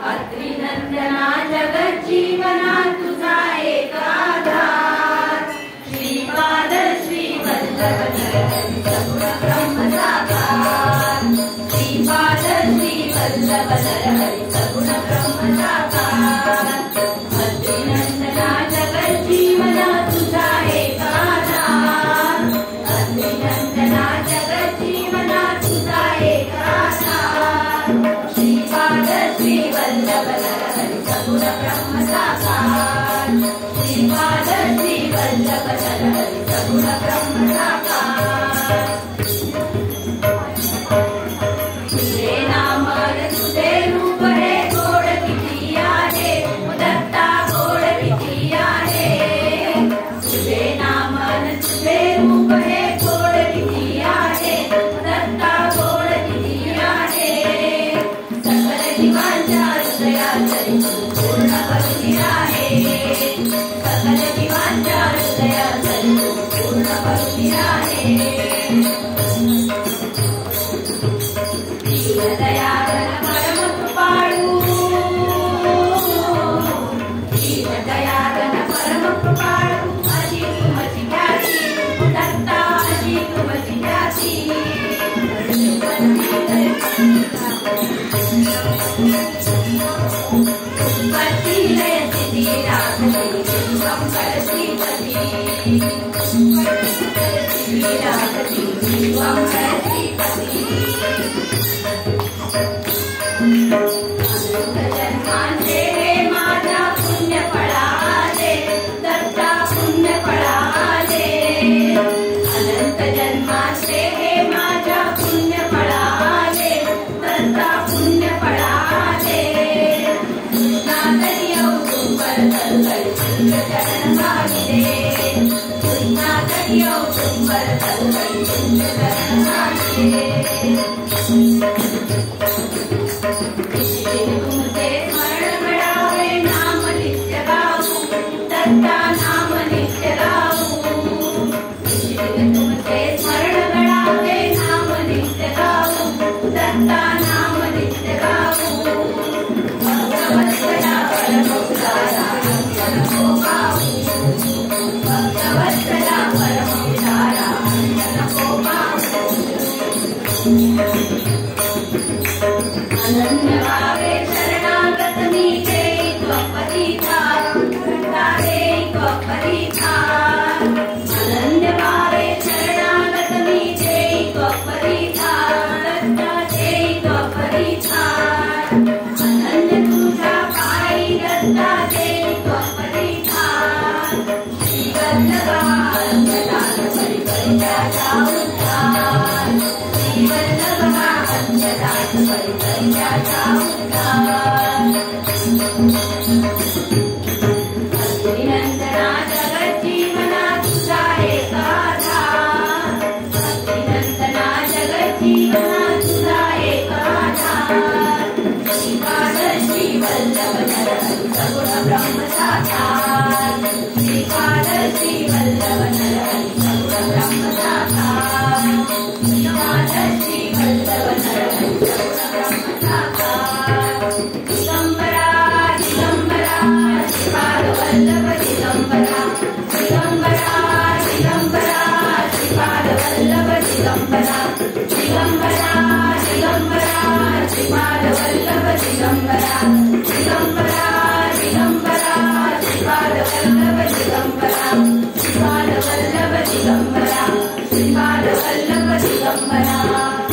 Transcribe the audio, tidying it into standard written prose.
अत्रिनंदना जगज्जीवना तुझा एक आधार। श्रीपाद श्रीवल्लभ नरहरी सगुण ब्रह्म साकार। श्रीपाद श्रीवल्लभ नरहरी सगुण ब्रह्म साकार। अत्रिनंदना जगज्जीवना तुझा एक आधार। अत्रिनंदना जगज्जीवना तुझा एक आधार। श्रीपाद श्रीवल्लभ नरहरि सगुण ब्रह्म साकार। श्रीपाद श्रीवल्लभ नरहरि सगुण ब्रह्म साकार। तुझे नाम अन तुझे रूप है गोड किती आहे दत्ता गोड किती आहे। तुझे नाम अन तुझे रूप है गोड किती आहे दत्ता गोड किती आहे। सकल जीवांच्या हृदयात पूर्ण करुणी आहे। सकल जीवांच्या हृदयात पूर्ण करुणी आहे। दीनदयाल परम कृपाळू। दीनदयाल परम कृपाळू अशी तुमची ख्याती दत्ता अशी तुमची ख्याती। लय सिद्धी राखती शंकर श्रीपती। सिद्धी राखती शंकर श्रीपती। अनंत जन्मांचे हे माझ्या पुण्य फळाले दत्ता पुण्य फळाले। अनंत जन्मांचे हे माझ्या पुण्य फळाले दत्ता पुण्य फळाले। नातरी औदुंबर तलगडी तुझ चरण भाविले। नातरी औदुंबर तलगडी तुझ चरण भाविले। तुमचे स्मरण घडावे नाम नित्य गाऊ दत्ता नाम नित्य गाऊ। तुमचे स्मरण घडावे नाम नित्य गाऊ दत्ता नाम नित्य गाऊ। भक्तवत्सला परमोद्धारा अंजन को गाऊ। भक्तवत्सला परमोद्धारा अंजन को गाऊ। अनन्य भावे शरणागत मी देई त्वपरिथा दत्ता देई त्वपरिथा। अनन्य भावे शरणागत मी देई त्वपरिथा दत्ता देई त्वपरिथा। अनन्य तुझ्या पायी दत्ता देई त्वपरिथा। श्रीवल्लभा अंजदान परिपरित्याचा उद्धार। श्रीवल्लभा अंजदान परिपरित्याचा उद्धार। अत्रिनंदना जगज्जीवना तुझा एक आधार। अत्रिनंदना जगज्जीवना तुझा एक आधार। श्रीपाद श्रीवल्लभ नरहरि सगुण ब्रह्म साकार। श्रीपाद श्रीवल्लभ नरहरि सगुण ब्रह्म साकार। श्रीपाद श्रीवल्लभ नरहरि सगुण ब्रह्म साकार। दिगंबरा दिगंबरा श्रीपाद वल्लभ दिगंबरा। दिगंबरा दिगंबरा श्रीपाद वल्लभ दिगंबरा। दिगंबरा दिगंबरा श्रीपाद वल्लभ दिगंबरा। दिगंबरा दिगंबरा श्रीपाद वल्लभ दिगंबरा। श्रीपाद वल्लभ दिगंबरा। श्रीपाद वल्लभ दिगंबरा।